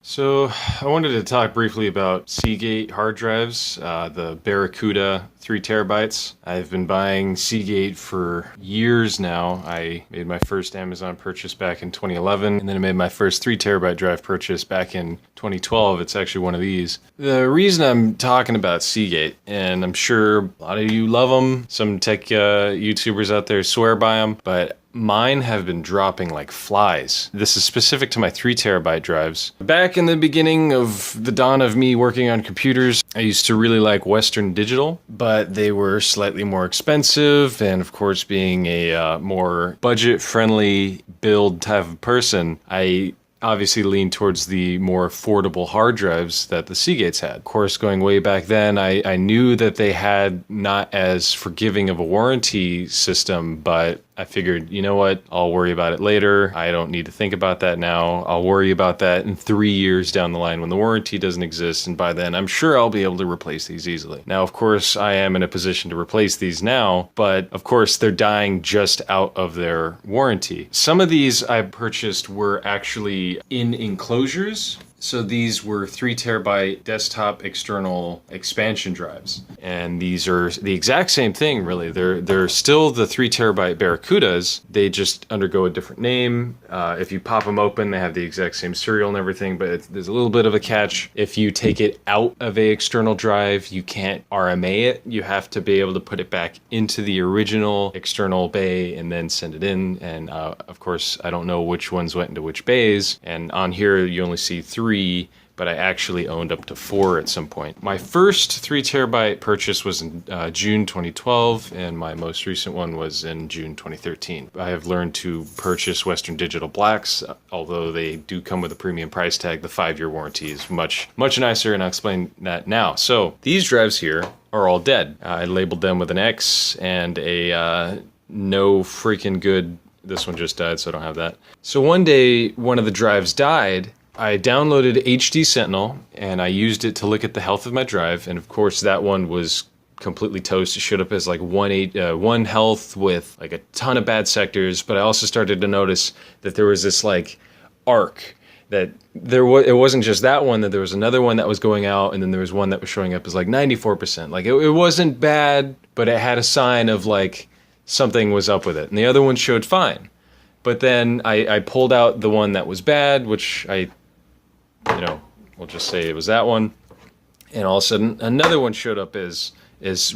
So I wanted to talk briefly about Seagate hard drives, the Barracuda 3 terabytes. I've been buying Seagate for years now. I made my first Amazon purchase back in 2011, and then I made my first 3 terabyte drive purchase back in 2012. It's actually one of these. The reason I'm talking about Seagate, and I'm sure a lot of you love them, some tech YouTubers out there swear by them, but mine have been dropping like flies. This is specific to my 3 terabyte drives. Back in the beginning of the dawn of me working on computers, I used to really like Western Digital, but they were slightly more expensive, and of course being a more budget-friendly build type of person, I obviously lean towards the more affordable hard drives that the Seagates had. Of course, going way back then, I knew that they had not as forgiving of a warranty system, but I figured, you know what, I'll worry about it later. I don't need to think about that now. I'll worry about that in 3 years down the line when the warranty doesn't exist, and by then I'm sure I'll be able to replace these easily. Now, of course, I am in a position to replace these now, but of course they're dying just out of their warranty. Some of these I purchased were actually in enclosures. So these were 3 terabyte desktop external expansion drives. And these are the exact same thing, really. They're still the 3 terabyte Barracudas. They just undergo a different name. If you pop them open, they have the exact same serial and everything, but there's a little bit of a catch. If you take it out of a external drive, you can't RMA it. You have to be able to put it back into the original external bay and then send it in. And of course, I don't know which ones went into which bays. And on here, you only see 3, but I actually owned up to 4 at some point. My first 3 terabyte purchase was in June 2012, and my most recent one was in June 2013. I have learned to purchase Western Digital Blacks, although they do come with a premium price tag. The 5-year warranty is much nicer, and I'll explain that now. So these drives here are all dead. I labeled them with an X and a no freaking good. This one just died, so I don't have that. So one day, one of the drives died. I downloaded HD Sentinel, and I used it to look at the health of my drive, and of course that one was completely toast. It showed up as like 1 health with like a ton of bad sectors, but I also started to notice that there was this like arc that it wasn't just that one, that there was another one that was going out, and then there was one that was showing up as like 94%. Like it wasn't bad, but it had a sign of like something was up with it, and the other one showed fine. But then I pulled out the one that was bad, which we'll just say it was that one, and all of a sudden another one showed up as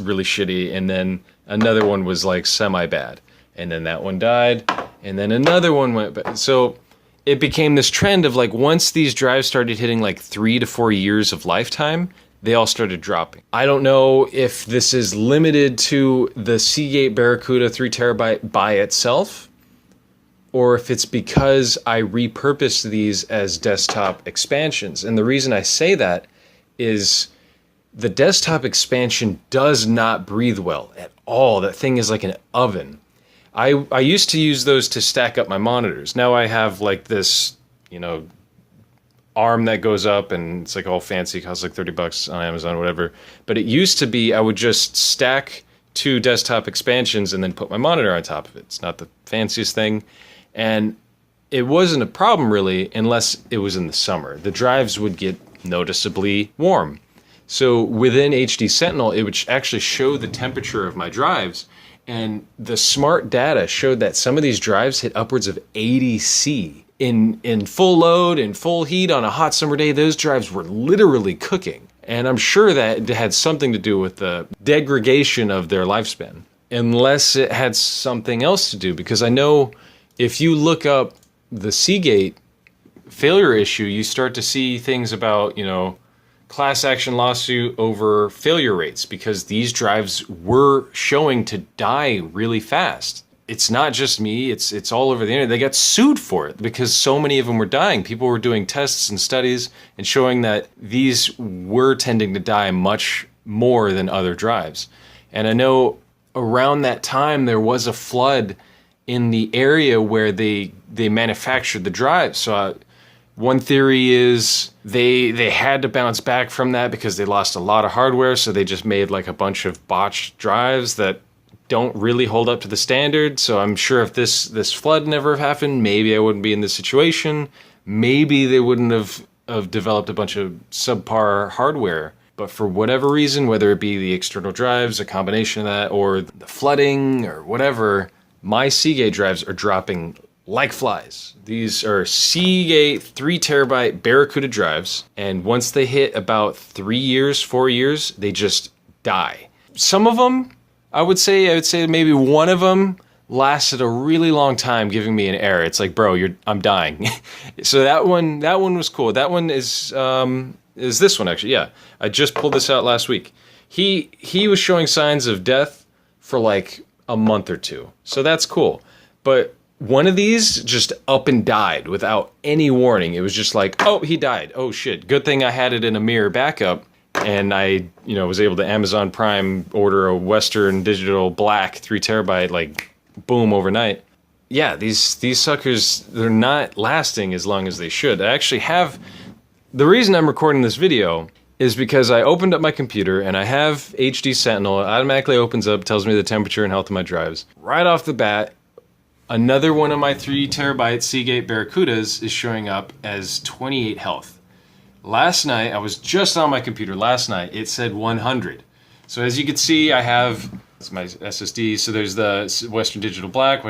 really shitty, and then another one was like semi-bad, and then that one died, and then another one went bad. So it became this trend of like once these drives started hitting like 3 to 4 years of lifetime, they all started dropping. I don't know if this is limited to the Seagate Barracuda 3 terabyte by itself, or if it's because I repurposed these as desktop expansions. And the reason I say that is the desktop expansion does not breathe well at all. That thing is like an oven. I used to use those to stack up my monitors. Now I have like this, arm that goes up, and it's like all fancy, costs like $30 on Amazon or whatever. But it used to be I would just stack 2 desktop expansions and then put my monitor on top of it. It's not the fanciest thing. And it wasn't a problem really unless it was in the summer. The drives would get noticeably warm. So within HD Sentinel, it would actually show the temperature of my drives, and the smart data showed that some of these drives hit upwards of 80 C. In full load, in full heat on a hot summer day, those drives were literally cooking. And I'm sure that it had something to do with the degradation of their lifespan, unless it had something else to do, because I know if you look up the Seagate failure issue, you start to see things about, class action lawsuit over failure rates, because these drives were showing to die really fast. It's not just me, it's all over the internet. They got sued for it because so many of them were dying. People were doing tests and studies and showing that these were tending to die much more than other drives. And I know around that time there was a flood in the area where they manufactured the drives. So one theory is they had to bounce back from that because they lost a lot of hardware, so they just made like a bunch of botched drives that don't really hold up to the standard. So I'm sure if this flood never happened, maybe I wouldn't be in this situation. Maybe they wouldn't have have developed a bunch of subpar hardware. But for whatever reason, whether it be the external drives, a combination of that, or the flooding or whatever, my Seagate drives are dropping like flies. These are Seagate 3 terabyte Barracuda drives, and once they hit about 3 years, 4 years, they just die. Some of them, I would say maybe one of them lasted a really long time giving me an error. It's like, bro, I'm dying. So that one was cool. That one is this one actually. Yeah, I just pulled this out last week. He was showing signs of death for like a month or two. So that's cool. But one of these just up and died without any warning. It was just like, oh, he died. Oh shit. Good thing I had it in a mirror backup, and I, was able to Amazon Prime order a Western Digital Black 3 terabyte, like boom, overnight. Yeah, these suckers, they're not lasting as long as they should. I actually have, the reason I'm recording this video is because I opened up my computer and I have HD Sentinel. It automatically opens up, tells me the temperature and health of my drives. Right off the bat, another one of my 3 terabyte Seagate Barracudas is showing up as 28 health. Last night, I was just on my computer last night, it said 100. So as you can see, I have my SSD. So there's the Western Digital Black,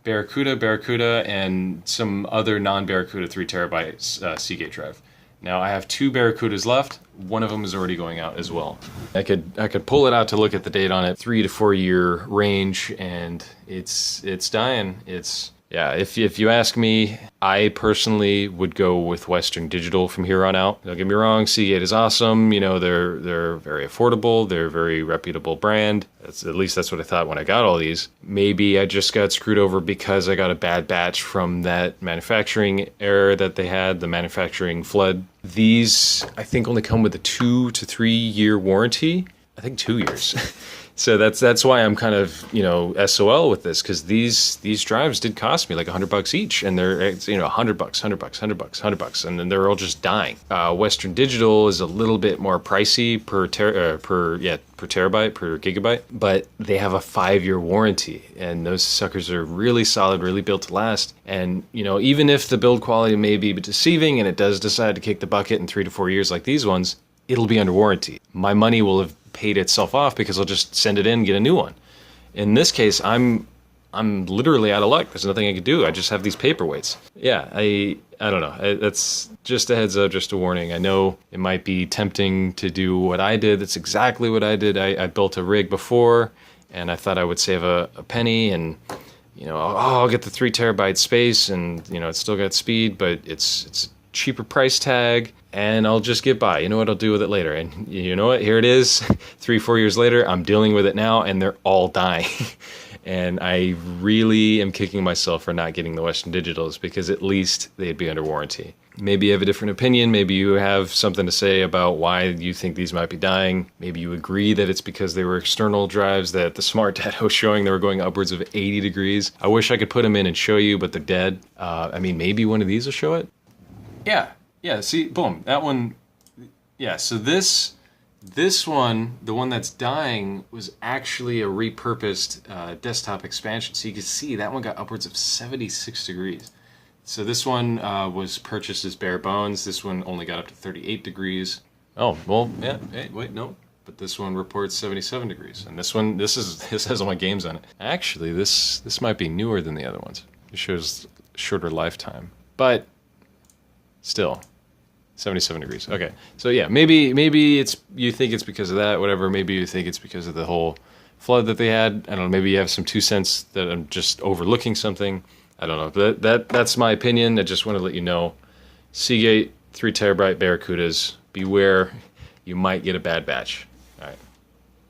Barracuda, and some other non-Barracuda 3 terabyte Seagate drive. Now I have 2 Barracudas left. One of them is already going out as well. I could pull it out to look at the date on it, 3 to 4 year range, and it's dying. Yeah, if you ask me, I personally would go with Western Digital from here on out. Don't get me wrong, Seagate is awesome. They're very affordable. They're a very reputable brand. At least that's what I thought when I got all these. Maybe I just got screwed over because I got a bad batch from that manufacturing error that they had, the manufacturing flood. These, I think, only come with a 2 to 3 year warranty. I think 2 years. So that's why I'm kind of, SOL with this, because these drives did cost me like $100 each, and they're, $100, and then they're all just dying. Western Digital is a little bit more pricey per terabyte, per gigabyte, but they have a 5-year warranty, and those suckers are really solid, really built to last. And even if the build quality may be deceiving, and it does decide to kick the bucket in 3 to 4 years like these ones, it'll be under warranty. My money will have paid itself off because I'll just send it in and get a new one. In this case, I'm literally out of luck. There's nothing I can do. I just have these paperweights. Yeah, I don't know. That's just a heads up, just a warning. I know it might be tempting to do what I did. That's exactly what I did. I built a rig before, and I thought I would save a penny, and I'll get the 3 terabyte space, and it's still got speed, but it's a cheaper price tag, and I'll just get by. You know what, I'll do with it later. And you know what, here it is. 3-4 years later, I'm dealing with it now, and they're all dying. And I really am kicking myself for not getting the Western Digitals, because at least they'd be under warranty. Maybe you have a different opinion. Maybe you have something to say about why you think these might be dying. Maybe you agree that it's because they were external drives, that the smart data was showing they were going upwards of 80 degrees. I wish I could put them in and show you, but they're dead. Maybe one of these will show it. Yeah, see, boom, that one, yeah, so this one, the one that's dying, was actually a repurposed desktop expansion. So you can see that one got upwards of 76 degrees. So this one was purchased as bare bones. This one only got up to 38 degrees. Oh, well, yeah, hey, wait, no. But this one reports 77 degrees. And this has all my games on it. Actually, this might be newer than the other ones. It shows shorter lifetime. But still, 77 degrees. Okay, so yeah, maybe you think it's because of that, whatever. Maybe you think it's because of the whole flood that they had. I don't know. Maybe you have some 2 cents that I'm just overlooking something. I don't know. That's my opinion. I just want to let you know. Seagate 3 terabyte Barracudas, beware. You might get a bad batch.